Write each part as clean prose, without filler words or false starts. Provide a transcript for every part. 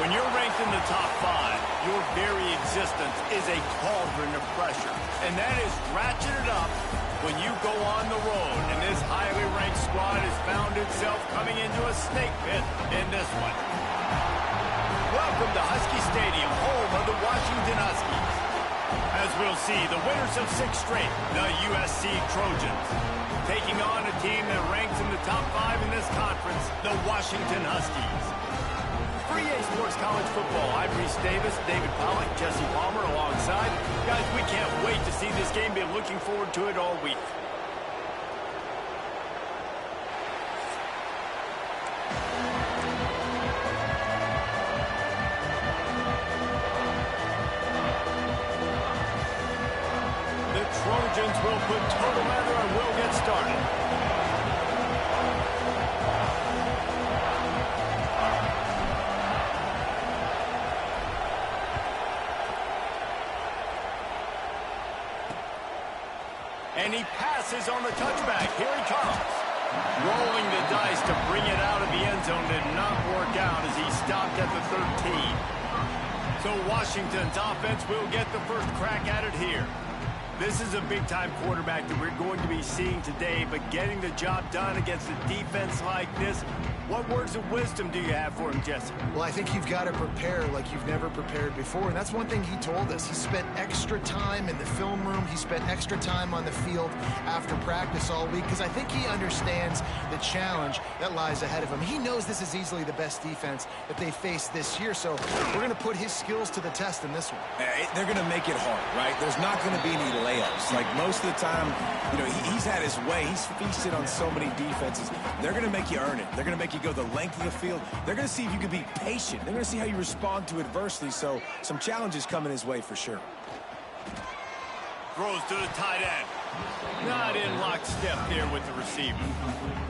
When you're ranked in the top 5, your very existence is a cauldron of pressure. And that is ratcheted up when you go on the road. And this highly ranked squad has found itself coming into a snake pit in this one. Welcome to Husky Stadium, home of the Washington Huskies. As we'll see, the winners of 6 straight, the USC Trojans, taking on a team that ranks in the top 5 in this conference, the Washington Huskies. For EA Sports College Football, I'm Reese Davis, David Pollack, Jesse Palmer alongside. Guys, we can't wait to see this game. Been looking forward to it all week. The Trojans will put total leather and we'll get started. And he passes on the touchback. Here he comes. Rolling the dice to bring it out of the end zone did not work out as he stopped at the 13. So Washington's offense will get the first crack at it here. This is a big-time quarterback that we're going to be seeing today, but getting the job done against a defense like this, what words of wisdom do you have for him, Jesse? Well, I think you've got to prepare like you've never prepared before, and that's one thing he told us. He spent extra time in the film room. He spent extra time on the field after practice all week because I think he understands the challenge that lies ahead of him. He knows this is easily the best defense that they face this year, so we're going to put his skills to the test in this one. They're going to make it hard, right? There's not going to be any layups. Like most of the time, you know, he's had his way. He's feasted on so many defenses. They're going to make you earn it. They're going to make you go the length of the field. They're going to see if you can be patient. They're going to see how you respond to adversity. So some challenges coming his way for sure. Throws to the tight end. Not in lockstep there with the receiver.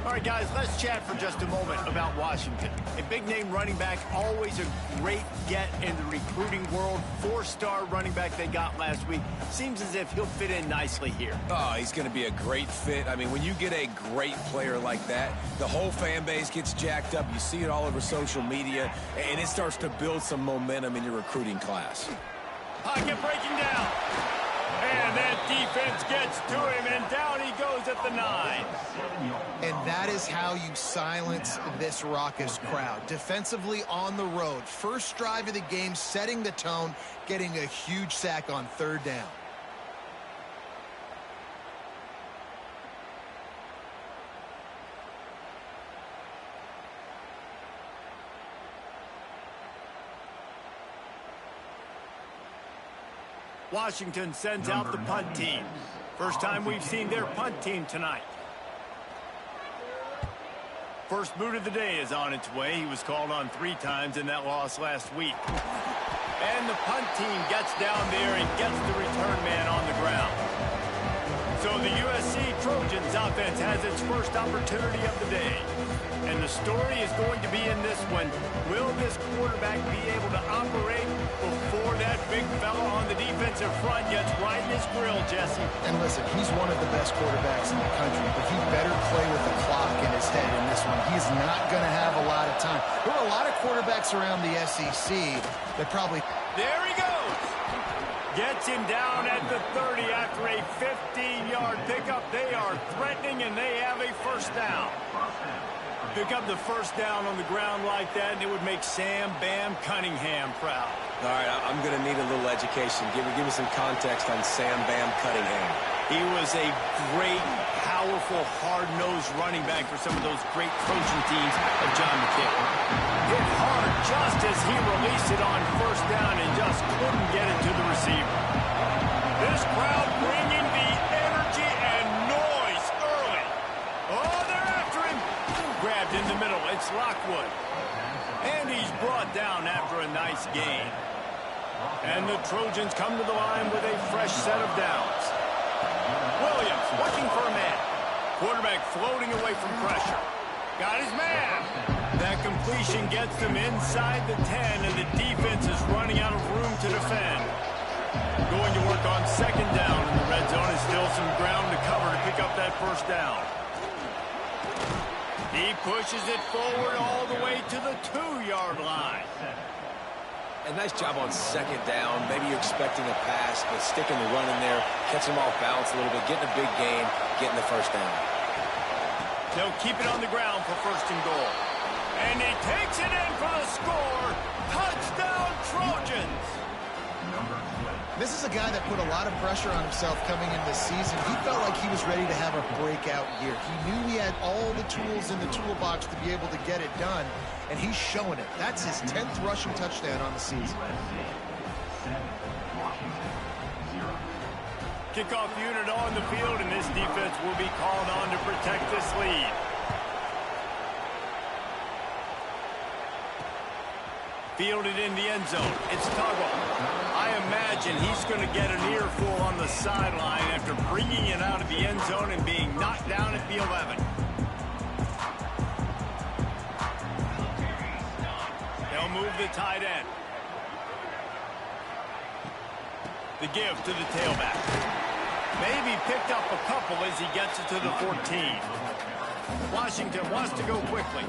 All right, guys, let's chat for just a moment about Washington. A big-name running back, always a great get in the recruiting world. 4-star running back they got last week. Seems as if he'll fit in nicely here. Oh, he's going to be a great fit. I mean, when you get a great player like that, the whole fan base gets jacked up. You see it all over social media, and it starts to build some momentum in your recruiting class. Pocket breaking down. And that defense gets to him, and down he goes at the 9. And that is how you silence this raucous crowd. Defensively on the road. First drive of the game, setting the tone, getting a huge sack on 3rd down. Washington sends out the punt team. First time we've seen their punt team tonight. First boot of the day is on its way. He was called on 3 times in that loss last week. And the punt team gets down there and gets the return man on the ground. So the USC Trojans offense has its first opportunity of the day. And the story is going to be in this one. Will this quarterback be able to operate before that big fella on the defensive front gets right in his grill, Jesse? And listen, he's one of the best quarterbacks in the country, but he better play with the clock in his head in this one. He's not going to have a lot of time. There are a lot of quarterbacks around the SEC that probably... There he goes! Gets him down at the 30 after a 15-yard pickup. They are threatening, and they have a first down. Pick up the first down on the ground like that, and it would make Sam Bam Cunningham proud. All right, I'm going to need a little education. Give me some context on Sam Bam Cunningham. He was a great, powerful, hard-nosed running back for some of those great Trojan teams of John McKay. Hit hard just as he released it on first down and just couldn't get it to the receiver. This crowd bringing the energy and noise early. Oh, they're after him. Grabbed in the middle. It's Lockwood. And he's brought down after a nice gain. And the Trojans come to the line with a fresh set of downs. Williams looking for a man. Quarterback floating away from pressure. Got his man. That completion gets them inside the 10, and the defense is running out of room to defend. Going to work on 2nd down in the red zone, and still some ground to cover to pick up that first down. He pushes it forward all the way to the 2-yard line. And nice job on second down. Maybe you're expecting a pass, but sticking the run in there, catching them off balance a little bit, getting a big gain, getting the first down. They'll keep it on the ground for first and goal. And he takes it in for the score. Touchdown, Trojans. This is a guy that put a lot of pressure on himself coming into this season. He felt like he was ready to have a breakout year. He knew he had all the tools in the toolbox to be able to get it done, and he's showing it. That's his 10th rushing touchdown on the season. Kickoff unit on the field, and this defense will be called on to protect this lead. Fielded in the end zone. It's Tuggle. I imagine he's going to get an earful on the sideline after bringing it out of the end zone and being knocked down at the 11. They'll move the tight end. The give to the tailback. Maybe picked up a couple as he gets it to the 14. Washington wants to go quickly.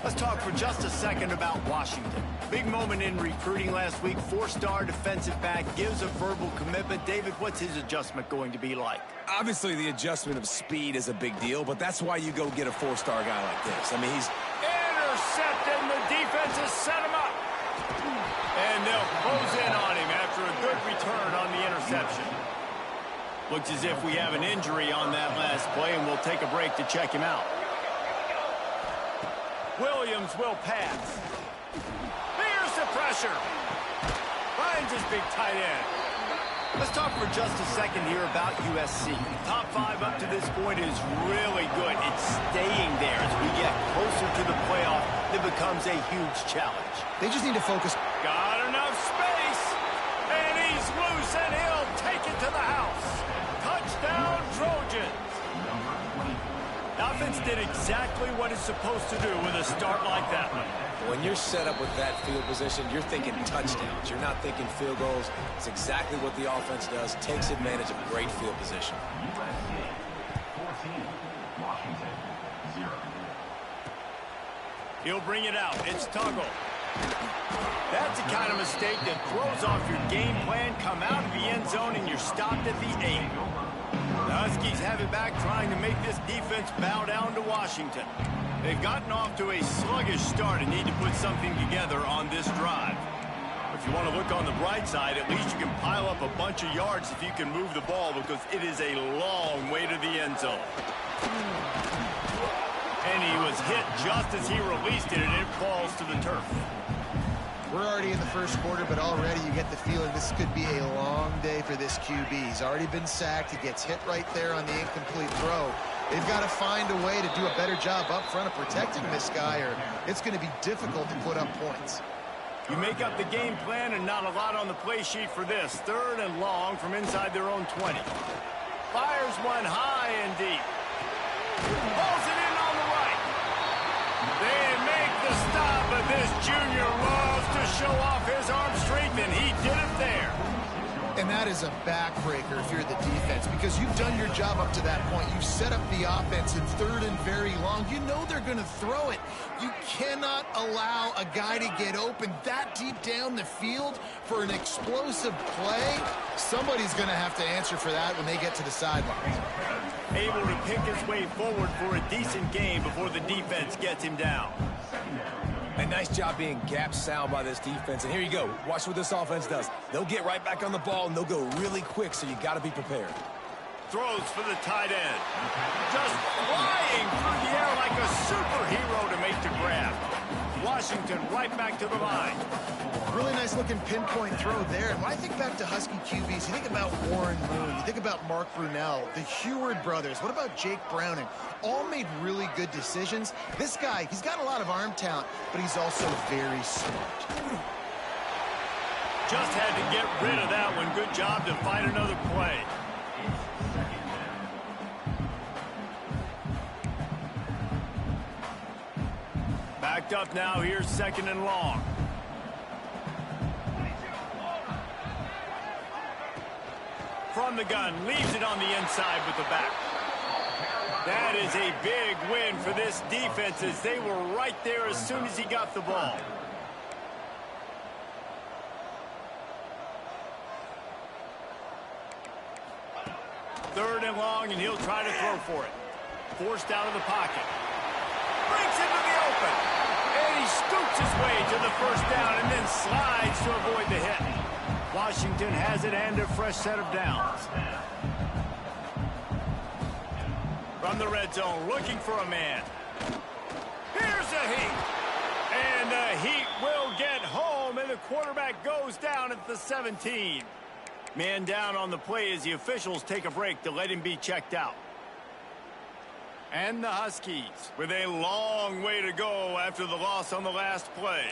Let's talk for just a second about Washington. Big moment in recruiting last week. 4-star defensive back gives a verbal commitment. David, what's his adjustment going to be like? Obviously, the adjustment of speed is a big deal, but that's why you go get a 4-star guy like this. I mean, he's intercepted, and the defense has set him up. And they'll close in on him after a good return on the interception. Looks as if we have an injury on that last play, and we'll take a break to check him out. Williams will pass. Here's the pressure. Finds his big tight end. Let's talk for just a second here about USC. Top 5 up to this point is really good. It's staying there. As we get closer to the playoff, it becomes a huge challenge. They just need to focus. Got enough space. And he's loose, and he'll take it to the house. Touchdown, Trojans. The offense did exactly what it's supposed to do with a start like that one. When you're set up with that field position, you're thinking touchdowns. You're not thinking field goals. It's exactly what the offense does. Takes advantage of great field position. He'll bring it out. It's Tuggle. That's the kind of mistake that throws off your game plan. Come out of the end zone, and you're stopped at the 8. The Huskies have it back, trying to make this defense bow down to Washington. They've gotten off to a sluggish start and need to put something together on this drive. If you want to look on the bright side, at least you can pile up a bunch of yards if you can move the ball, because it is a long way to the end zone. And he was hit just as he released it, and it falls to the turf. We're already in the first quarter, but already you get the feeling this could be a long day for this QB. He's already been sacked. He gets hit right there on the incomplete throw. They've got to find a way to do a better job up front of protecting this guy, or it's going to be difficult to put up points. You make up the game plan, and not a lot on the play sheet for this. 3rd and long from inside their own 20. Fires one high and deep. Pulls it in on the right. They make the stop, but this junior loves to show off his arm strength, and he did it there. And that is a backbreaker if you're the defense, because you've done your job up to that point. You've set up the offense in 3rd and very long. You know they're going to throw it. You cannot allow a guy to get open that deep down the field for an explosive play. Somebody's going to have to answer for that when they get to the sidelines. Able to pick his way forward for a decent game before the defense gets him down. A nice job being gap sound by this defense. And here you go. Watch what this offense does. They'll get right back on the ball, and they'll go really quick, so you got to be prepared. Throws for the tight end. Just flying through the air like a superhero to make the grab. Washington right back to the line. Really nice looking pinpoint throw there. And when I think back to Husky QBs, you think about Warren Moon, you think about Mark Brunell, the Heward brothers. What about Jake Browning? All made really good decisions. This guy, he's got a lot of arm talent, but he's also very smart. Just had to get rid of that one. Good job to find another play. Backed up now. Here's 2nd and long. From the gun, leaves it on the inside with the back. That is a big win for this defense, as they were right there as soon as he got the ball. 3rd and long, and he'll try to throw for it. Forced out of the pocket. Brings into the open. And he scoots his way to the 1st down and then slides to avoid the hit. Washington has it and a fresh set of downs. From the red zone, looking for a man. Here's a heat. And the Heat will get home, and the quarterback goes down at the 17. Man down on the play as the officials take a break to let him be checked out. And the Huskies with a long way to go after the loss on the last play.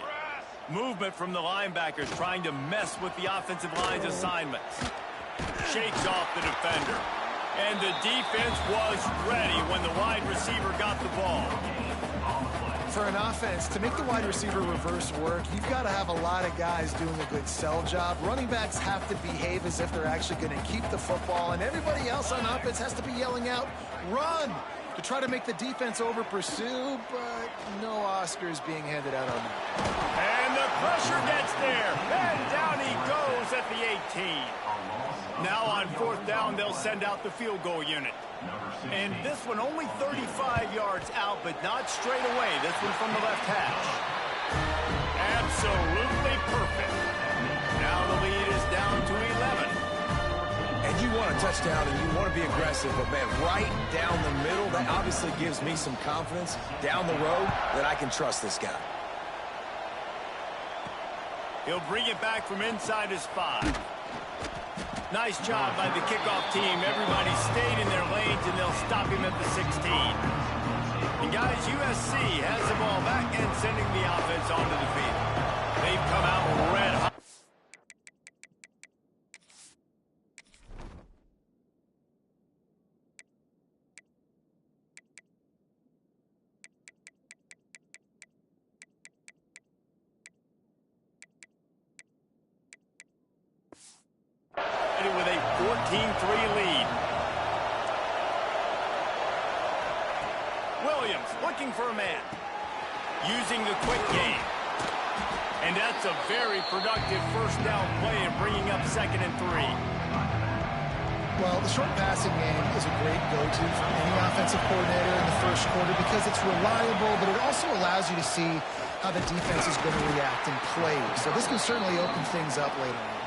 Movement from the linebackers trying to mess with the offensive line's assignments. Shakes off the defender. And the defense was ready when the wide receiver got the ball. For an offense, to make the wide receiver reverse work, you've got to have a lot of guys doing a good sell job. Running backs have to behave as if they're actually going to keep the football, and everybody else on offense has to be yelling out, run, to try to make the defense over-pursue, but no Oscars being handed out on that. And the pressure gets there, and down he goes at the 18. Now on 4th down, they'll send out the field goal unit. And this one only 35 yards out, but not straight away. This one from the left hash. Absolutely perfect. Now the lead is down to 11. And you want a touchdown and you want to be aggressive, but man, right down the middle, that obviously gives me some confidence down the road that I can trust this guy. He'll bring it back from inside his 5. Nice job by the kickoff team. Everybody stayed in their lanes, and they'll stop him at the 16. And guys, USC has the ball back and sending the offense onto the field. They've come out red hot. With a 14-3 lead. Williams looking for a man. Using the quick game. And that's a very productive 1st down play and bringing up 2nd and 3. Well, the short passing game is a great go-to for any offensive coordinator in the 1st quarter because it's reliable, but it also allows you to see how the defense is going to react and play. So this can certainly open things up later on.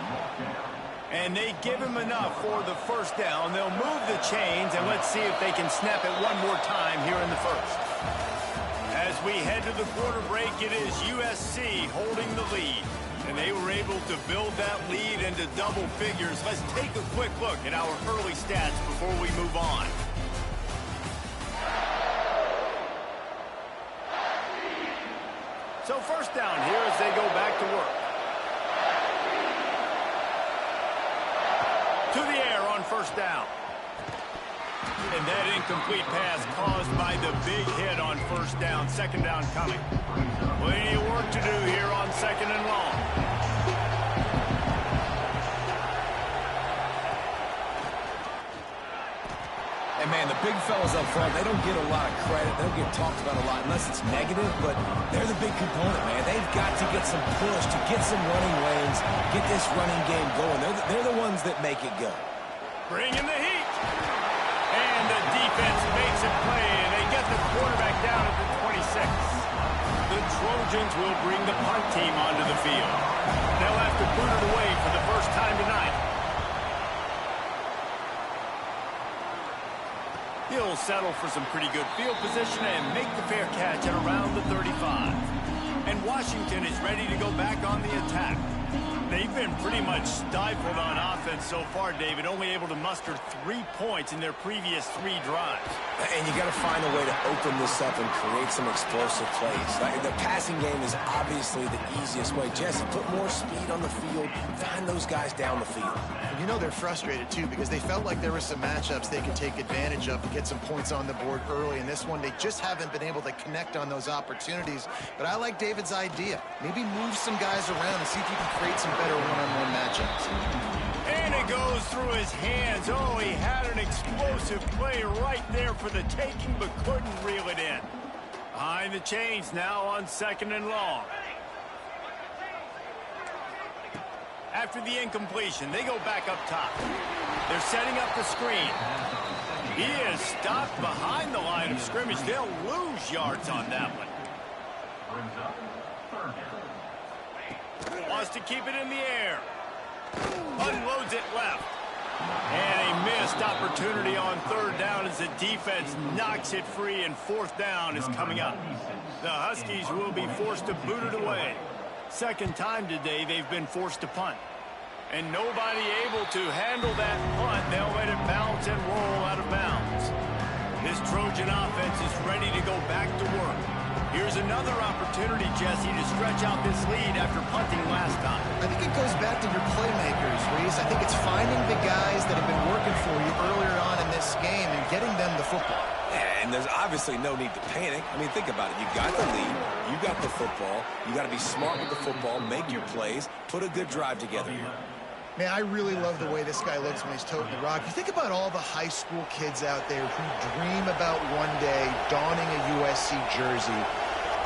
And they give him enough for the 1st down. They'll move the chains, and let's see if they can snap it one more time here in the 1st. As we head to the quarter break, it is USC holding the lead. And they were able to build that lead into double figures. Let's take a quick look at our early stats before we move on. So 1st down here as they go back to work. To the air on 1st down. And that incomplete pass caused by the big hit on 1st down. 2nd down coming. Plenty of work to do here on 2nd and long. And man, the big fellas up front, they don't get a lot of credit. They don't get talked about a lot unless it's negative, but they're the big component, man. They've got to get some push, to get some running lanes, get this running game going. They're the ones that make it go. Bring in the heat. And the defense makes it play, and they get the quarterback down at the 26. The Trojans will bring the punt team onto the field. They'll have to boot it away for the 1st time tonight. He'll settle for some pretty good field position and make the fair catch at around the 35. And Washington is ready to go back on the attack. They've been pretty much stifled on offense so far, David, only able to muster 3 points in their previous 3 drives. And you got to find a way to open this up and create some explosive plays. Like, the passing game is obviously the easiest way. Jesse, put more speed on the field, find those guys down the field. And you know they're frustrated, too, because they felt like there were some matchups they could take advantage of and get some points on the board early. In this one, they just haven't been able to connect on those opportunities. But I like David's idea. Maybe move some guys around and see if you can create some better one-on-one matchups. And it goes through his hands. Oh, he had an explosive play right there for the taking, but couldn't reel it in. Behind the chains now on 2nd and long. After the incompletion, they go back up top. They're setting up the screen. He is stopped behind the line of scrimmage. They'll lose yards on that one. Wants to keep it in the air. Unloads it left. And a missed opportunity on third down as the defense knocks it free, and fourth down is coming up. The Huskies will be forced to boot it away. Second time today they've been forced to punt. And nobody able to handle that punt. They'll let it bounce and roll out of bounds. This Trojan offense is ready to go back to work. Here's another opportunity, Jesse, to stretch out this lead after punting last time. I think it goes back to your playmakers, Reese. I think it's finding the guys that have been working for you earlier on in this game and getting them the football. Yeah, and there's obviously no need to panic. I mean, think about it. You got the lead. You got the football. You got to be smart with the football, make your plays, put a good drive together here. Man, I really love the way this guy looks when he's toting the rock. You think about all the high school kids out there who dream about one day donning a USC jersey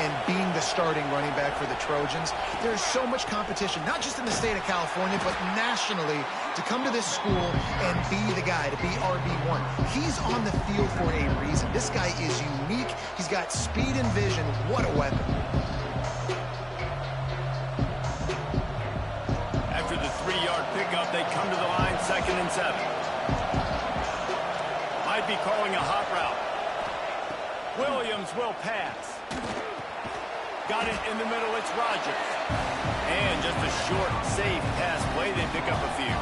and being the starting running back for the Trojans. There's so much competition, not just in the state of California, but nationally, to come to this school and be the guy, to be RB1. He's on the field for a reason. This guy is unique. He's got speed and vision. What a weapon. After the 3-yard pickup, they come to the line, 2nd and 7. Might be calling a hot route. Williams will pass. Got it in the middle, it's Rogers. And just a short, safe pass play, they pick up a few.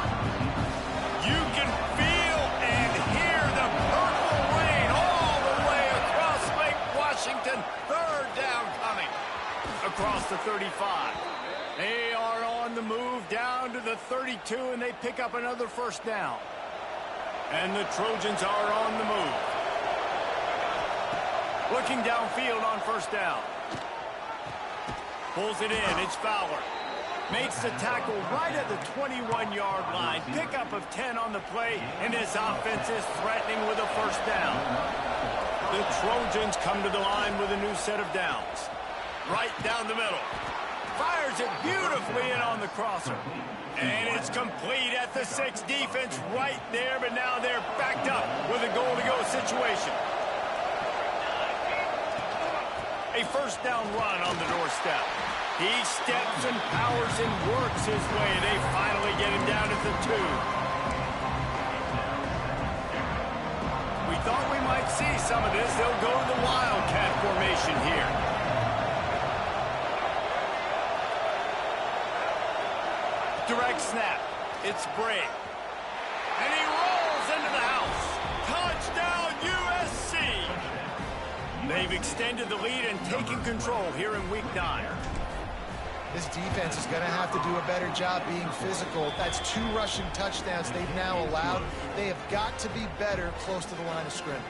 You can feel and hear the purple rain all the way across Lake Washington. Third down coming. Across the 35. They are on the move down to the 32, and they pick up another first down. And the Trojans are on the move. Looking downfield on first down. Pulls it in, it's Fowler. Makes the tackle right at the 21-yard line. Pickup of 10 on the play, and his offense is threatening with a first down. The Trojans come to the line with a new set of downs. Right down the middle. Fires it beautifully in on the crosser. And it's complete at the 6. Defense right there, but now they're backed up with a goal-to-go situation. A first down run on the doorstep. He steps and powers and works his way. They finally get him down at the 2. We thought we might see some of this. They'll go to the Wildcat formation here. Direct snap. It's Bray. And he rolls into the house. Touchdown, USC! They've extended the lead and taken control here in Week 9. This defense is going to have to do a better job being physical. That's 2 rushing touchdowns they've now allowed. They have got to be better close to the line of scrimmage.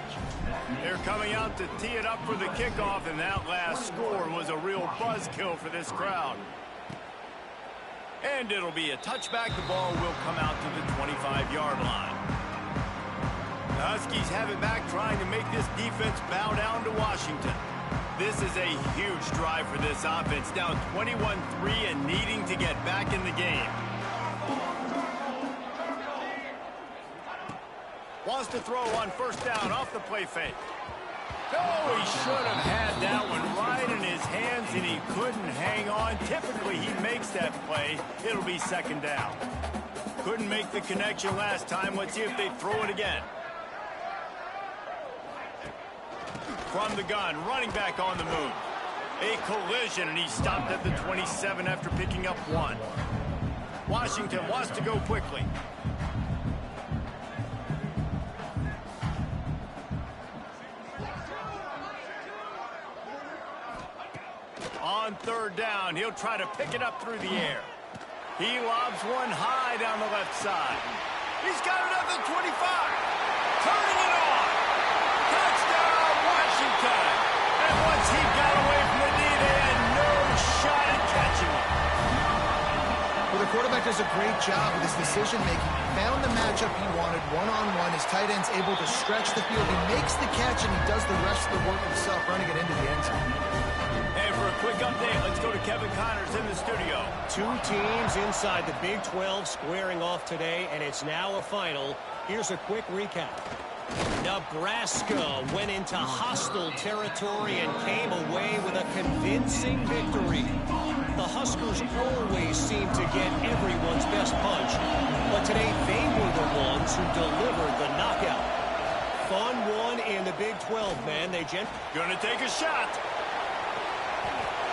They're coming out to tee it up for the kickoff, and that last score was a real buzzkill for this crowd. And it'll be a touchback. The ball will come out to the 25-yard line. The Huskies have it back, trying to make this defense bow down to Washington. This is a huge drive for this offense, down 21-3 and needing to get back in the game. Wants to throw on first down off the play fake. Oh, he should have had that one right in his hands, and he couldn't hang on. Typically, he makes that play. It'll be second down. Couldn't make the connection last time. Let's see if they throw it again. From the gun, running back on the move. A collision, and he stopped at the 27 after picking up 1. Washington wants to go quickly. On third down, he'll try to pick it up through the air. He lobs one high down the left side. He's got it up at 25. Turning it on. Touchdown, Washington. And once he got away from the knee, they had no shot at catching him. Well, the quarterback does a great job with his decision-making. Found the matchup he wanted, one-on-one. His tight end's able to stretch the field. He makes the catch, and he does the rest of the work himself, running it into the end zone. And for a quick update, let's go to Kevin Connors in the studio. Two teams inside the Big 12 squaring off today, and it's now a final. Here's a quick recap. Nebraska went into hostile territory and came away with a convincing victory. The Huskers always seem to get everyone's best punch, but today they were the ones who delivered the knockout. Fun one in the Big 12, man. Gonna take a shot.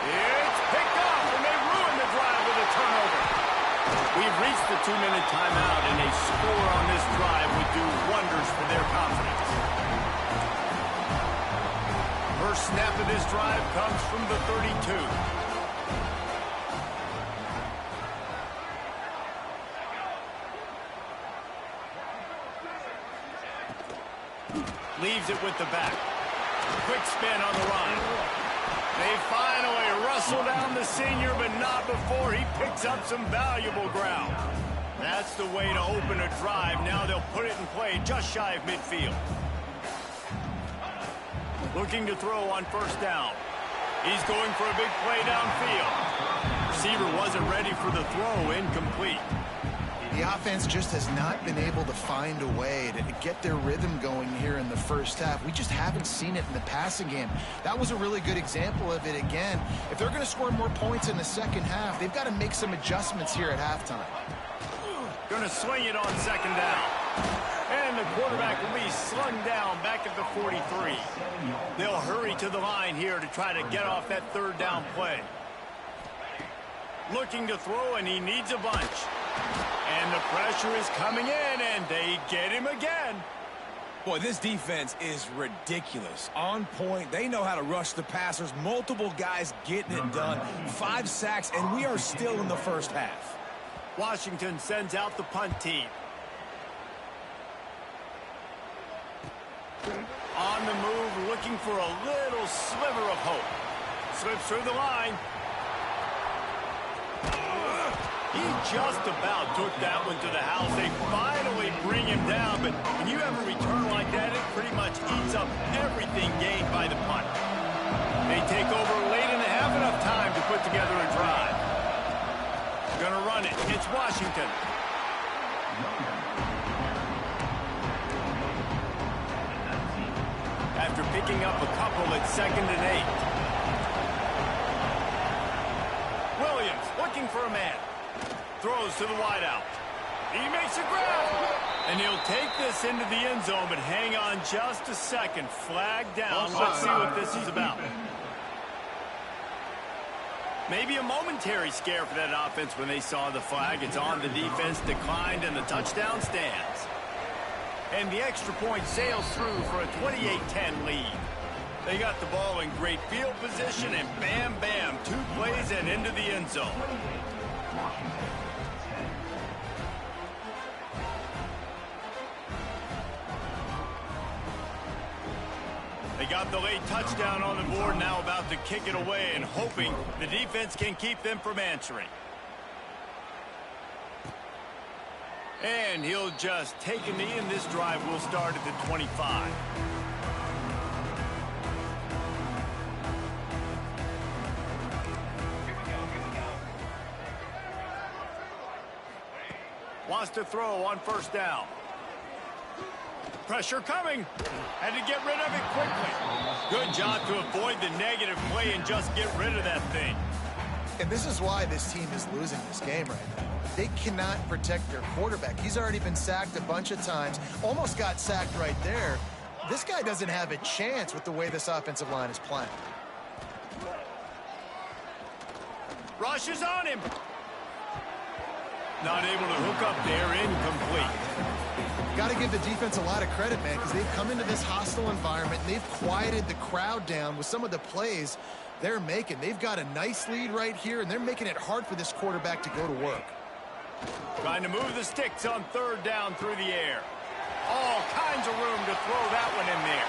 It's picked off, and they ruined the drive with a turnover. We've reached the 2-minute timeout, and a score on this drive would do wonders for their confidence. First snap of this drive comes from the 32. Leaves it with the back. Quick spin on the run. They finally wrestle down the senior, but not before he picks up some valuable ground. That's the way to open a drive. Now they'll put it in play just shy of midfield. Looking to throw on first down. He's going for a big play downfield. Receiver wasn't ready for the throw, incomplete. The offense just has not been able to find a way to get their rhythm going here in the first half. We just haven't seen it in the passing game. That was a really good example of it again. If they're going to score more points in the second half, they've got to make some adjustments here at halftime. Going to swing it on second down. And the quarterback will be slung down back at the 43. They'll hurry to the line here to try to get off that third down play. Looking to throw, and he needs a bunch. And the pressure is coming in, and they get him again. Boy, this defense is ridiculous. On point. They know how to rush the passers. Multiple guys getting it done. 5 sacks, and we are still in the first half. Washington sends out the punt team. On the move, looking for a little sliver of hope. Slips through the line. He just about took that one to the house. They finally bring him down, but when you have a return like that, it pretty much eats up everything gained by the punt. They take over late in the half, enough time to put together a drive. Gonna run it. It's Washington. After picking up a couple at 2nd and 8. Williams looking for a man. Throws to the wideout. He makes a grab. And he'll take this into the end zone, but hang on just a second. Flag down. Let's see what this is about. Maybe a momentary scare for that offense when they saw the flag. It's on, the defense declined, and the touchdown stands. And the extra point sails through for a 28-10 lead. They got the ball in great field position, and bam, bam, 2 plays and into the end zone. They got the late touchdown on the board, now about to kick it away and hoping the defense can keep them from answering. And he'll just take a knee, and this drive will start at the 25. Wants to throw on first down. Pressure coming. Had to get rid of it quickly. Good job to avoid the negative play and just get rid of that thing. And this is why this team is losing this game right now. They cannot protect their quarterback. He's already been sacked a bunch of times. Almost got sacked right there. This guy doesn't have a chance with the way this offensive line is playing. Rush is on him. Not able to hook up there, incomplete. Got to give the defense a lot of credit, man, because they've come into this hostile environment, and they've quieted the crowd down with some of the plays they're making. They've got a nice lead right here, and they're making it hard for this quarterback to go to work. Trying to move the sticks on third down through the air. All kinds of room to throw that one in there.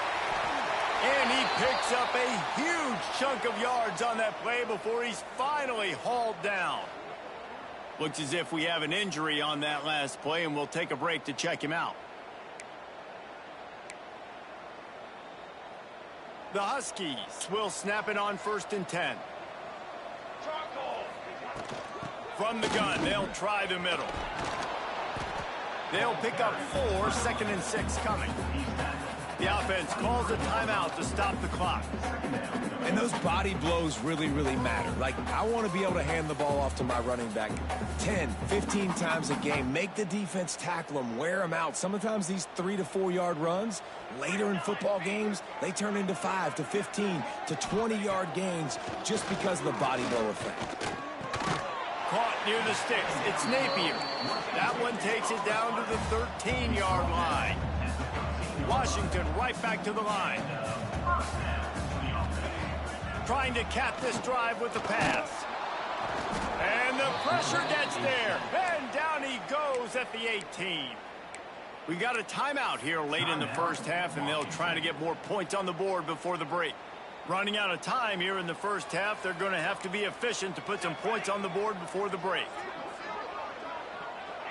And he picks up a huge chunk of yards on that play before he's finally hauled down. Looks as if we have an injury on that last play, and we'll take a break to check him out. The Huskies will snap it on 1st and 10. From the gun, they'll try the middle. They'll pick up 4, 2nd and 6 coming. The offense calls a timeout to stop the clock. And those body blows really, really matter. Like, I want to be able to hand the ball off to my running back 10, 15 times a game. Make the defense tackle them, wear them out. Sometimes these 3 to 4 yard runs, later in football games, they turn into 5 to 15 to 20 yard gains just because of the body blow effect. Caught near the sticks. It's Napier. That one takes it down to the 13-yard line. Washington right back to the line. Trying to cap this drive with the pass. And the pressure gets there. And down he goes at the 18. We got a timeout here late in the first half, and they'll try to get more points on the board before the break. Running out of time here in the first half, they're going to have to be efficient to put some points on the board before the break.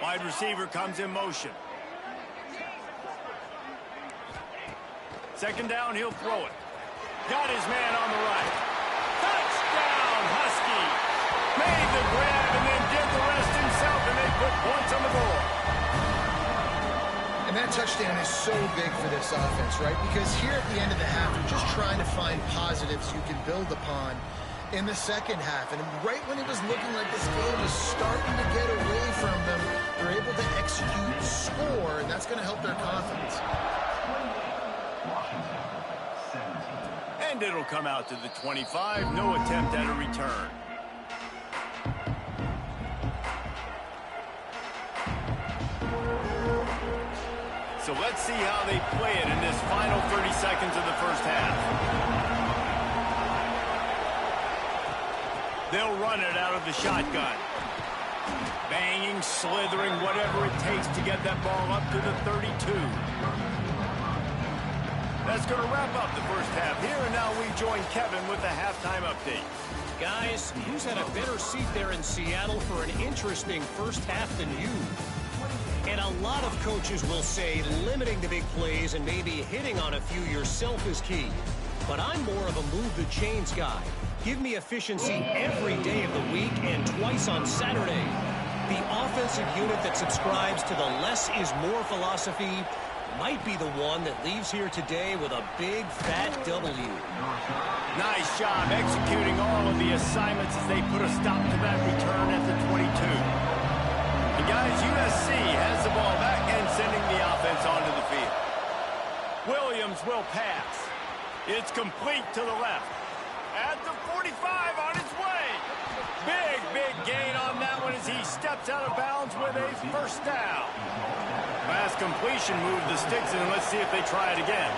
Wide receiver comes in motion. Second down, he'll throw it. Got his man on the right. Touchdown, Husky. Made the grab and then did the rest himself, and they put points on the board. And that touchdown is so big for this offense, right? Because here at the end of the half, you're just trying to find positives you can build upon in the second half. And right when it was looking like this game was starting to get away from them, they're able to execute, score, and that's going to help their confidence. And it'll come out to the 25. No attempt at a return. So let's see how they play it in this final 30 seconds of the first half. They'll run it out of the shotgun. Banging, slithering, whatever it takes to get that ball up to the 32. That's going to wrap up the first half here, and now we join Kevin with the halftime update. Guys, who's had a better seat there in Seattle for an interesting first half than you? And a lot of coaches will say limiting the big plays and maybe hitting on a few yourself is key. But I'm more of a move the chains guy. Give me efficiency every day of the week and twice on Saturday. The offensive unit that subscribes to the less is more philosophy might be the one that leaves here today with a big, fat W. Nice job executing all of the assignments as they put a stop to that return at the 22. And guys, USC has the ball back and sending the offense onto the field. Williams will pass. It's complete to the left. At the 45 on its way. Big, big gain on that one as he steps out of bounds with a first down. Pass completion moved the sticks in, and let's see if they try it again.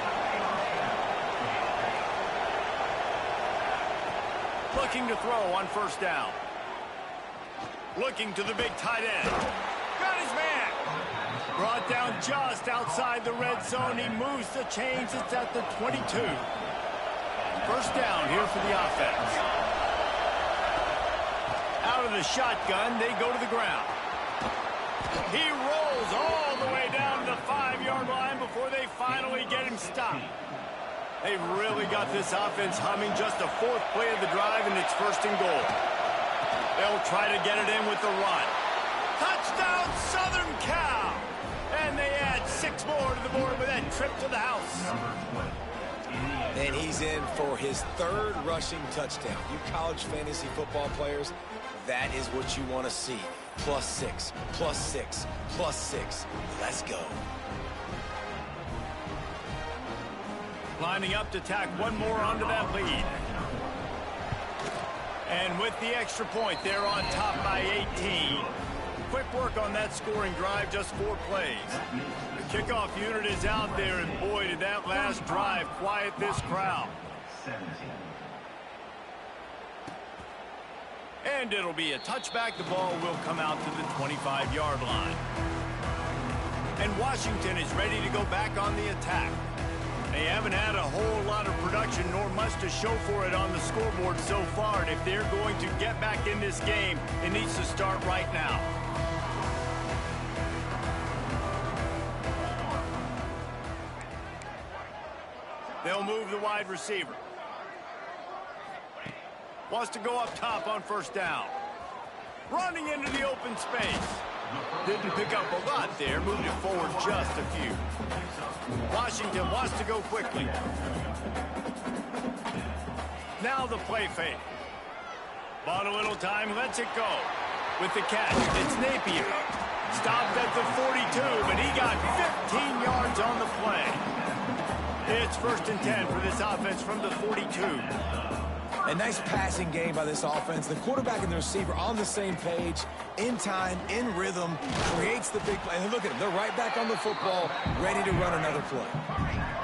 Looking to throw on first down. Looking to the big tight end. Got his man. Brought down just outside the red zone. He moves the chains. It's at the 22. First down here for the offense. Out of the shotgun, they go to the ground. He rolls all the way down to the 5-yard line before they finally get him stopped. They've really got this offense humming. Just the 4th play of the drive, and it's first and goal. They'll try to get it in with the run. Touchdown, Southern Cal! And they add 6 more to the board with that trip to the house. And he's in for his 3rd rushing touchdown. You college fantasy football players, that is what you want to see. +6, +6, +6. Let's go. Lining up to tack one more onto that lead. And with the extra point, they're on top by 18. Quick work on that scoring drive, just 4 plays. The kickoff unit is out there, and boy, did that last drive quiet this crowd. And it'll be a touchback. The ball will come out to the 25-yard line. And Washington is ready to go back on the attack. They haven't had a whole lot of production nor much to show for it on the scoreboard so far. And if they're going to get back in this game, it needs to start right now. They'll move the wide receiver. Wants to go up top on first down. Running into the open space. Didn't pick up a lot there, moved it forward just a few. Washington wants to go quickly. Now the play fake. Bought a little time, lets it go. With the catch, it's Napier. Stopped at the 42, but he got 15 yards on the play. It's 1st and 10 for this offense from the 42. A nice passing game by this offense. The quarterback and the receiver on the same page, in time, in rhythm, creates the big play. And look at them. They're right back on the football, ready to run another play.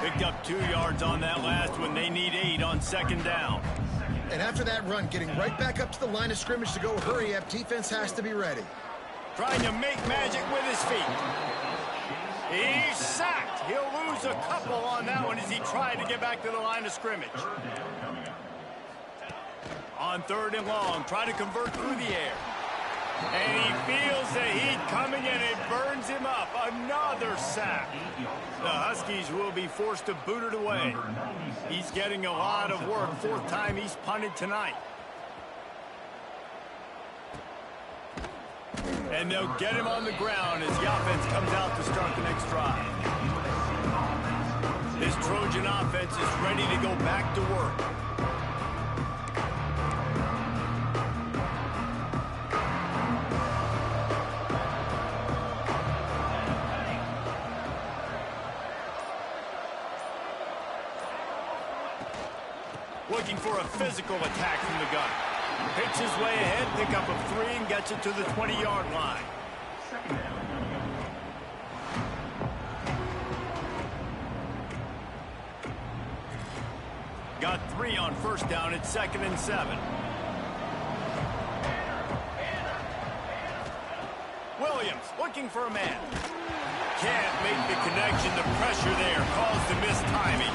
Picked up 2 yards on that last one. They need 8 on 2nd down. And after that run, getting right back up to the line of scrimmage to go hurry up, defense has to be ready. Trying to make magic with his feet. He's sacked. He'll lose a couple on that one as he tried to get back to the line of scrimmage. On 3rd and long, trying to convert through the air. And he feels the heat coming and it burns him up. Another sack. The Huskies will be forced to boot it away. He's getting a lot of work. 4th time he's punted tonight. And they'll get him on the ground as the offense comes out to start the next drive. This Trojan offense is ready to go back to work. Looking for a physical attack from the gun. Picks his way ahead, pick up a 3, and gets it to the 20-yard line. Got 3 on 1st down. It's 2nd and 7. Williams looking for a man. Can't make the connection. The pressure there caused the missed timing.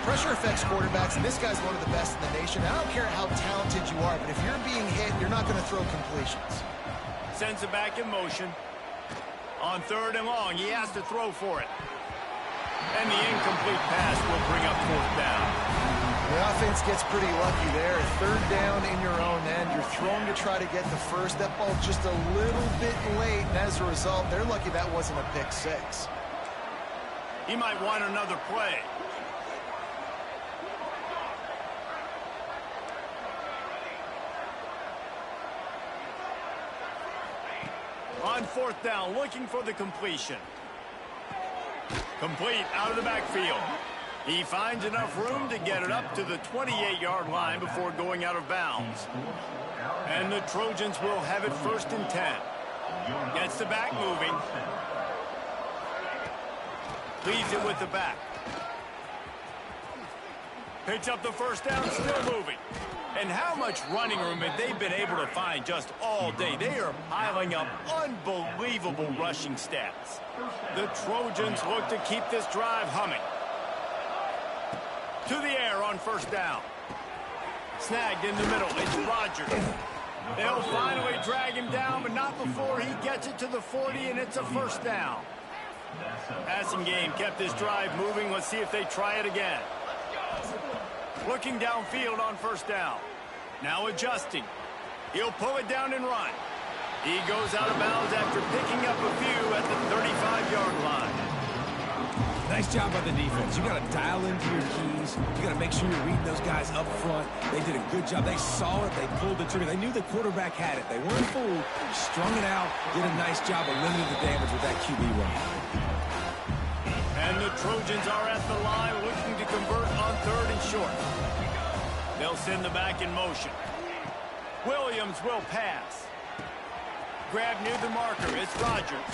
Pressure affects quarterbacks, and this guy's one of the best in the nation. I don't care how talented you are, but if you're being hit, you're not going to throw completions. Sends it back in motion. On 3rd and long, he has to throw for it. And the incomplete pass will bring up 4th down. The offense gets pretty lucky there. 3rd down in your own end. You're throwing to try to get the first. That ball just a little bit late, and as a result, they're lucky that wasn't a pick 6. He might want another play. On 4th down, looking for the completion. Complete out of the backfield. He finds enough room to get it up to the 28-yard line before going out of bounds. And the Trojans will have it 1st and 10. Gets the back moving. Leaves it with the back. Picks up the 1st down, still moving. And how much running room have they been able to find just all day? They are piling up unbelievable rushing stats. The Trojans look to keep this drive humming. To the air on 1st down. Snagged in the middle. It's Rogers. They'll finally drag him down, but not before he gets it to the 40, and it's a 1st down. Passing game kept this drive moving. Let's see if they try it again. Looking downfield on 1st down. Now adjusting. He'll pull it down and run. He goes out of bounds after picking up a few at the 35-yard line. Nice job by the defense. You got to dial into your keys. You got to make sure you're reading those guys up front. They did a good job. They saw it. They pulled the trigger. They knew the quarterback had it. They weren't fooled. Strung it out. Did a nice job of limiting the damage with that QB run. And the Trojans are at the line looking to convert on 3rd and short. They'll send the back in motion. Williams will pass. Grab near the marker. It's Rogers.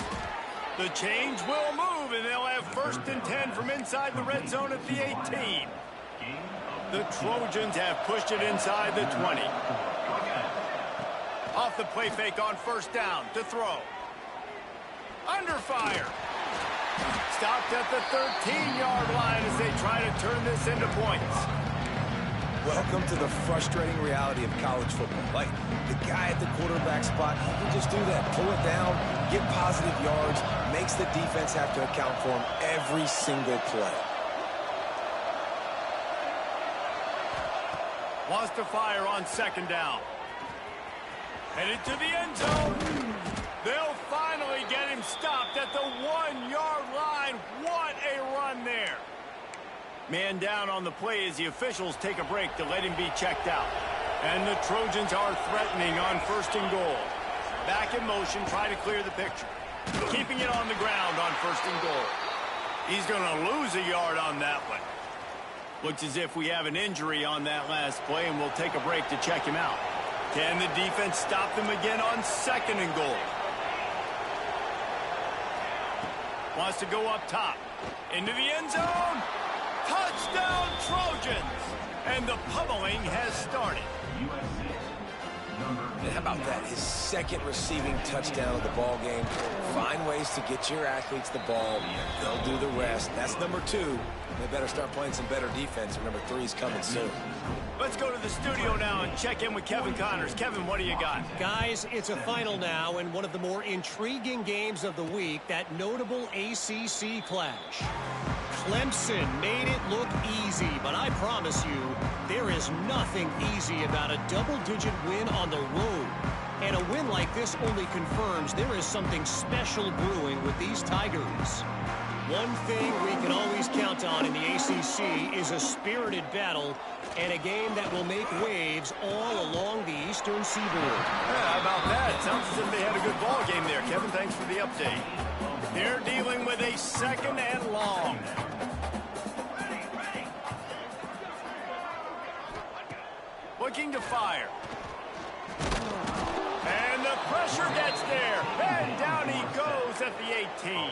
The change will move, and they'll have 1st and 10 from inside the red zone at the 18. The Trojans have pushed it inside the 20. Off the play fake on 1st down to throw. Under fire. Stopped at the 13-yard line as they try to turn this into points. Welcome to the frustrating reality of college football. Like, the guy at the quarterback spot, he can just do that. Pull it down, get positive yards, makes the defense have to account for him every single play. Wants to fire on 2nd down. Headed to the end zone. They'll finally get him stopped at the 1-yard line. What a run there. Man down on the play as the officials take a break to let him be checked out. And the Trojans are threatening on 1st and goal. Back in motion, try to clear the picture. Keeping it on the ground on 1st and goal. He's going to lose a yard on that one. Looks as if we have an injury on that last play, and we'll take a break to check him out. Can the defense stop them again on 2nd and goal? Wants to go up top. Into the end zone. Touchdown, Trojans! And the pummeling has started. And how about that? His 2nd receiving touchdown of the ball game. Find ways to get your athletes the ball. They'll do the rest. That's number 2. They better start playing some better defense. Number 3's coming soon. Let's go to the studio now and check in with Kevin Connors. Kevin, what do you got? Guys, it's a final now and one of the more intriguing games of the week, that notable ACC clash. Clemson made it look easy, but I promise you, there is nothing easy about a double-digit win on the road. And a win like this only confirms there is something special brewing with these Tigers. One thing we can always count on in the ACC is a spirited battle and a game that will make waves all along the Eastern Seaboard. Yeah, how about that? Sounds as if they had a good ball game there. Kevin, thanks for the update. They're dealing with a 2nd and long. Looking to fire. And the pressure gets there. And down he goes at the 18.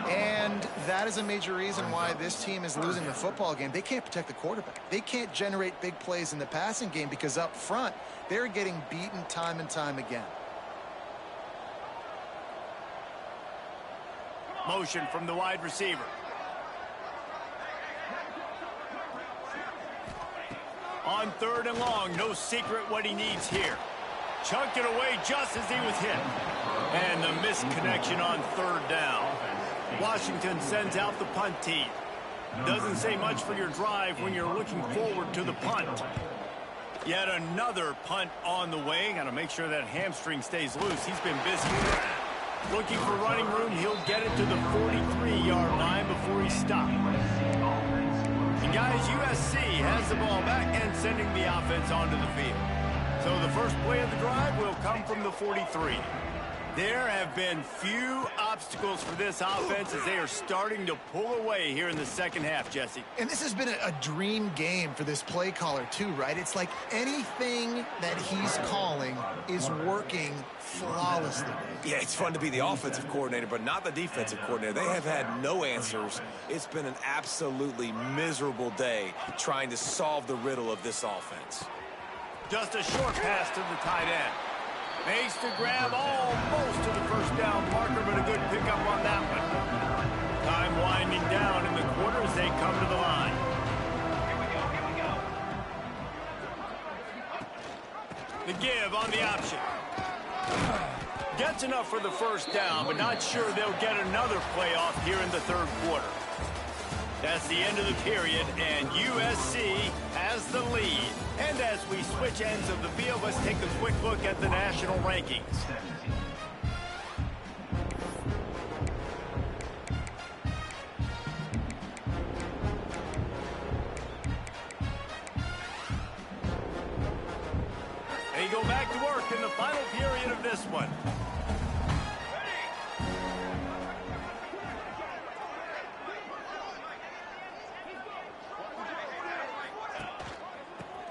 And that is a major reason why this team is losing the football game. They can't protect the quarterback. They can't generate big plays in the passing game because up front, they're getting beaten time and time again. Motion from the wide receiver. On 3rd and long, no secret what he needs here. Chunked it away just as he was hit. And the misconnection on 3rd down. Washington sends out the punt team. Doesn't say much for your drive when you're looking forward to the punt. Yet another punt on the way. Got to make sure that hamstring stays loose. He's been busy. Looking for running room. He'll get it to the 43-yard line before he's stopped. And guys, USC has the ball back and sending the offense onto the field. So the first play of the drive will come from the 43. There have been few obstacles for this offense as they are starting to pull away here in the 2nd half, Jesse. And this has been a dream game for this play caller too, right? It's like anything that he's calling is working flawlessly. Yeah, it's fun to be the offensive coordinator, but not the defensive coordinator. They have had no answers. It's been an absolutely miserable day trying to solve the riddle of this offense. Just a short pass to the tight end. Makes the grab almost to the 1st down marker, but a good pickup on that one. Time winding down in the quarter as they come to the line. The give on the option. Gets enough for the 1st down, but not sure they'll get another playoff here in the 3rd quarter. That's the end of the period, and USC has the lead. And as we switch ends of the field, let's take a quick look at the national rankings. They go back to work in the final period of this one.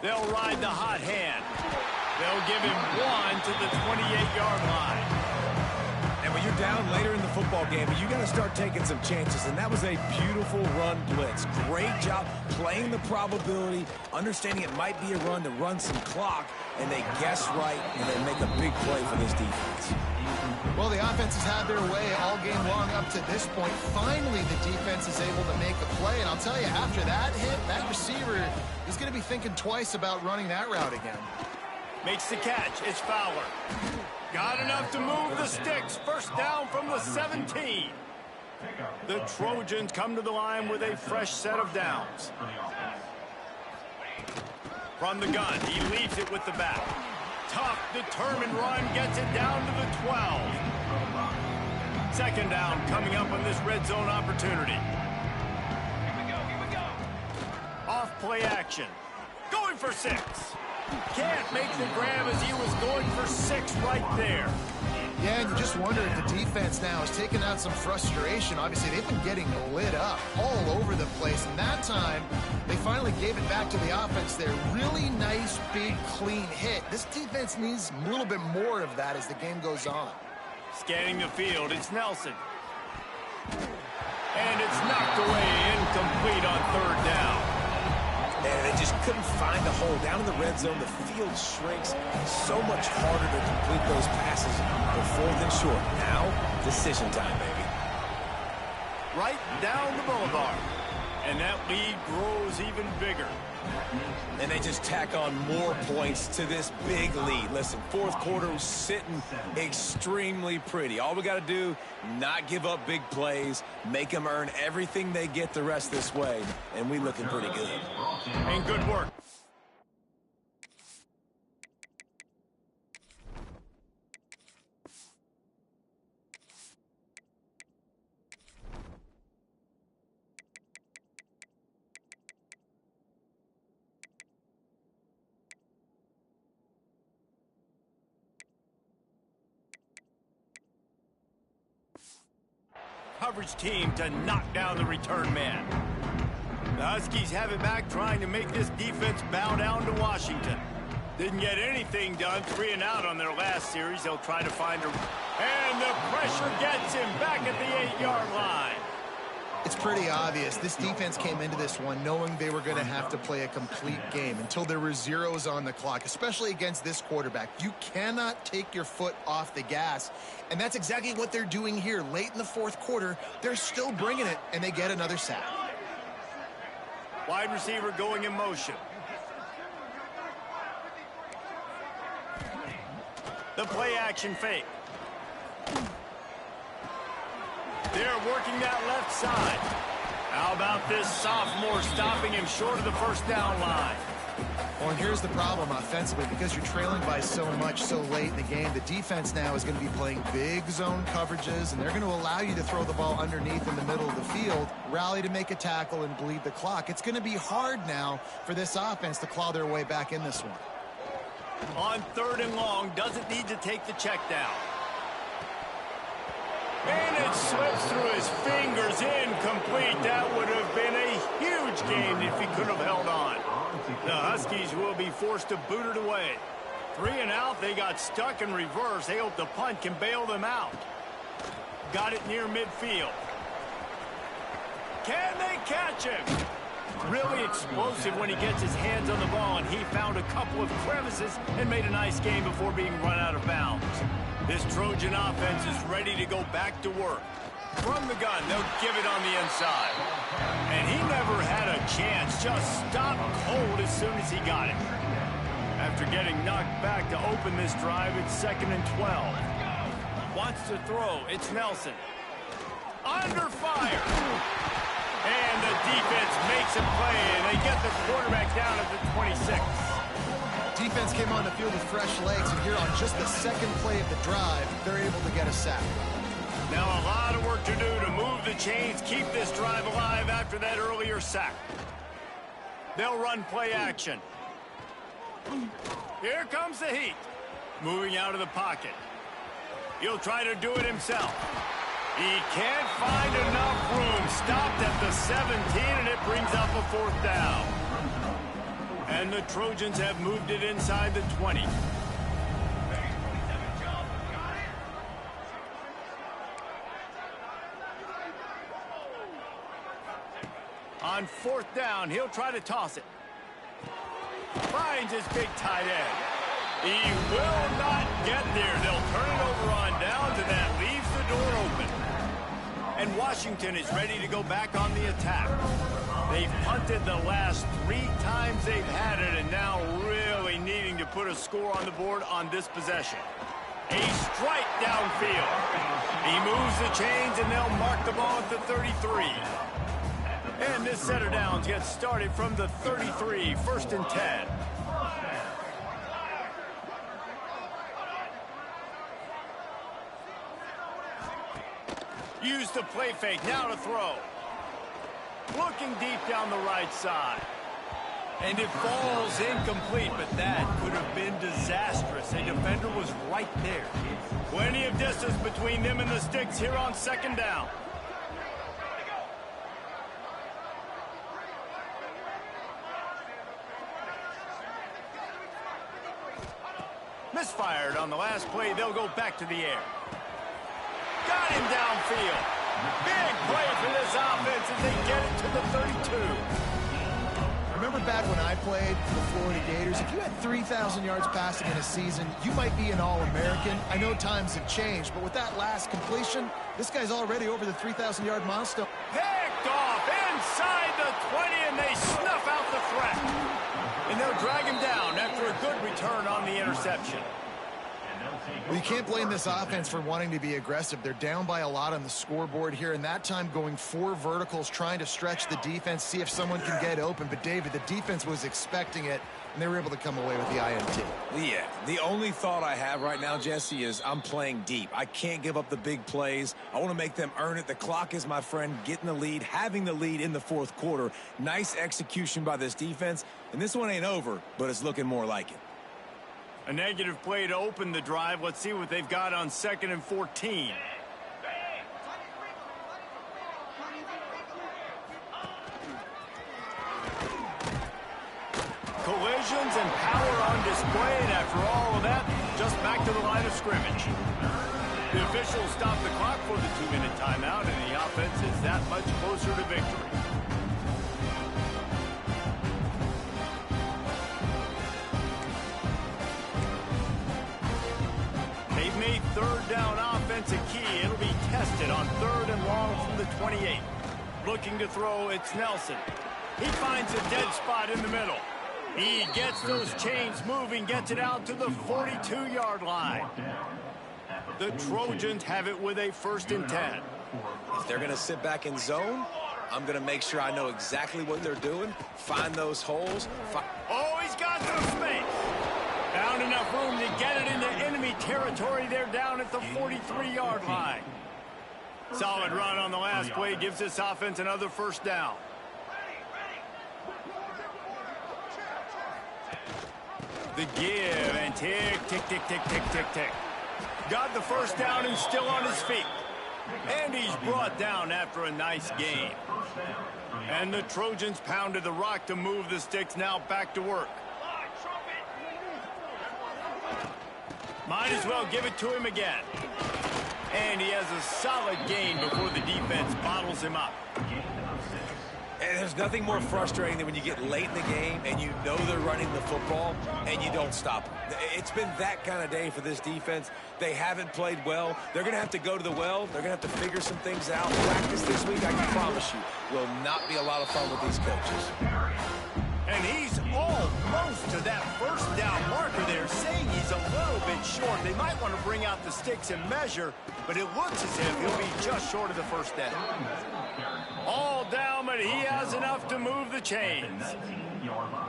They'll ride the hot hand. They'll give him one to the 28-yard line. And when you're down later in the football game, you got to start taking some chances, and that was a beautiful run blitz. Great job playing the probability, understanding it might be a run to run some clock, and they guess right, and they make a big play for this defense. Well, the offense has had their way all game long up to this point. Finally, the defense is able to make a play, and I'll tell you, after that hit, that receiver is going to be thinking twice about running that route again. Makes the catch. It's Fowler. Got enough to move the sticks. 1st down from the 17. The Trojans come to the line with a fresh set of downs. From the gun, he leaves it with the back. tough, determined run gets it down to the 12. Second down coming up on this red zone opportunity. Here we go. Off play action. Going for 6. Can't make the grab as he was going for 6 right there. Yeah, and you just wonder if the defense now has taken out some frustration. Obviously, they've been getting lit up all over the place. And that time, they finally gave it back to the offense there. Really nice, big, clean hit. This defense needs a little bit more of that as the game goes on. Scanning the field, it's Nelson. And it's knocked away, incomplete on third down. And they just couldn't find a hole. Down in the red zone, the field shrinks. So much harder to complete those passes. They're 4th and short. Now, decision time, baby. Right down the boulevard. And that lead grows even bigger. And they just tack on more points to this big lead. Listen, 4th quarter was sitting extremely pretty. All we got to do, not give up big plays, make them earn everything they get the rest this way, and we looking pretty good. And good work. Coverage team to knock down the return man. The Huskies have it back, trying to make this defense bow down to Washington. Didn't get anything done, 3 and out on their last series. They'll try to find a... And the pressure gets him back at the 8-yard line. It's pretty obvious. This defense came into this one knowing they were going to have to play a complete game until there were zeros on the clock, especially against this quarterback. You cannot take your foot off the gas, and that's exactly what they're doing here. Late in the 4th quarter, they're still bringing it, and they get another sack. Wide receiver going in motion. The play action fake. They're working that left side. How about this sophomore stopping him short of the first down line? Well, and here's the problem offensively. Because you're trailing by so much so late in the game, the defense now is going to be playing big zone coverages, and they're going to allow you to throw the ball underneath in the middle of the field, rally to make a tackle, and bleed the clock. It's going to be hard now for this offense to claw their way back in this one. On 3rd and long, doesn't need to take the check down. And it slips through his fingers, incomplete. That would have been a huge gain if he could have held on. The Huskies will be forced to boot it away. 3 and out, they got stuck in reverse. They hope the punt can bail them out. Got it near midfield. Can they catch him? Really explosive when he gets his hands on the ball, and he found a couple of crevices and made a nice game before being run out of bounds. This Trojan offense is ready to go back to work. From the gun, they'll give it on the inside. And he never had a chance, just stopped cold as soon as he got it. After getting knocked back to open this drive, it's 2nd and 12. Wants to throw, it's Nelson. Under fire. And the defense makes a play, and they get the quarterback down at the 26. Defense came on the field with fresh legs, and here on just the 2nd play of the drive, they're able to get a sack. Now a lot of work to do to move the chains, keep this drive alive after that earlier sack. They'll run play action. Here comes the heat. Moving out of the pocket. He'll try to do it himself. He can't find enough room. Stopped at the 17, and it brings up a 4th down. And the Trojans have moved it inside the 20. On 4th down, he'll try to toss it. Finds his big tight end. He will not get there. They'll turn it over on downs, and that leaves the door open. And Washington is ready to go back on the attack. They've punted the last 3 times they've had it, and now really needing to put a score on the board on this possession. A strike downfield. He moves the chains, and they'll mark the ball at the 33. And this set of downs gets started from the 33, 1st and 10. Use the play fake, now to throw. Looking deep down the right side. And it falls incomplete, but that could have been disastrous. A defender was right there. Plenty of distance between them and the sticks here on second down. Misfired on the last play. They'll go back to the air. Got him downfield. Big play for this offense as they get it to the 32. Remember back when I played for the Florida Gators, if you had 3,000 yards passing in a season, you might be an All-American. I know times have changed, but with that last completion, this guy's already over the 3,000-yard milestone. Picked off inside the 20, and they snuff out the threat. And they'll drag him down after a good return on the interception. Well, you can't blame this offense for wanting to be aggressive. They're down by a lot on the scoreboard here, and that time going 4 verticals, trying to stretch the defense, see if someone can get open. But, David, the defense was expecting it, and they were able to come away with the INT. Yeah, the only thought I have right now, Jesse, is I'm playing deep. I can't give up the big plays. I want to make them earn it. The clock is my friend. Getting the lead, having the lead in the fourth quarter. Nice execution by this defense. And this one ain't over, but it's looking more like it. A negative play to open the drive. Let's see what they've got on 2nd and 14. Collisions and power on display, and after all of that, just back to the line of scrimmage. The officials stop the clock for the 2-minute timeout, and the offense is that much closer to victory. They've made third down offense a key. It'll be tested on 3rd and long from the 28. Looking to throw, it's Nelson. He finds a dead spot in the middle. He gets those chains moving, gets it out to the 42-yard line. The Trojans have it with a 1st and 10. If they're going to sit back in zone, I'm going to make sure I know exactly what they're doing, find those holes. Oh, he's got some space. Found enough room to get it into enemy territory. They're down at the 43-yard line. Solid run on the last play gives this offense another 1st down. The give and tick, tick, tick, tick, tick, tick, tick. Got the 1st down and still on his feet. And he's brought down after a nice gain. And the Trojans pounded the rock to move the sticks, now back to work. Might as well give it to him again. And he has a solid gain before the defense bottles him up. And there's nothing more frustrating than when you get late in the game and you know they're running the football and you don't stop them. It's been that kind of day for this defense. They haven't played well. They're going to have to go to the well. They're going to have to figure some things out. Practice this week, I can promise you, will not be a lot of fun with these coaches. And he's almost to that 1st down marker there, saying he's a little bit short. They might want to bring out the sticks and measure, but it looks as if he'll be just short of the 1st down. All down, but he has enough to move the chains.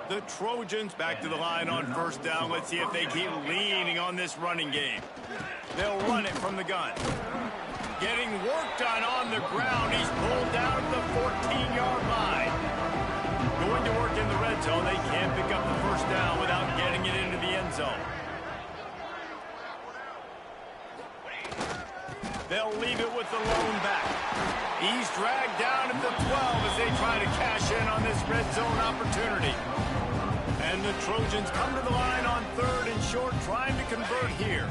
The Trojans back to the line on 1st down. Let's see if they keep leaning on this running game. They'll run it from the gun. Getting work done on the ground. He's pulled down to the 14-yard line. Going to work in the red zone. They can't pick up the 1st down without getting it into the end zone. They'll leave it with the lone back. He's dragged down at the 12 as they try to cash in on this red zone opportunity. And the Trojans come to the line on 3rd and short, trying to convert here.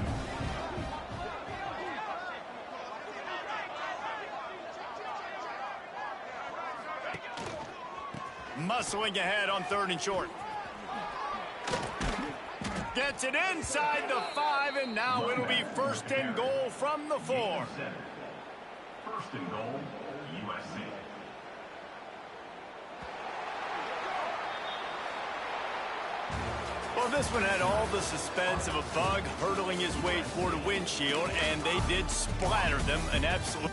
Muscling ahead on 3rd and short. Gets it inside the 5, and now it'll be 1st and goal from the 4. 1st and goal, USC. Well, this one had all the suspense of a bug hurtling his way toward a windshield, and they did splatter them an absolute...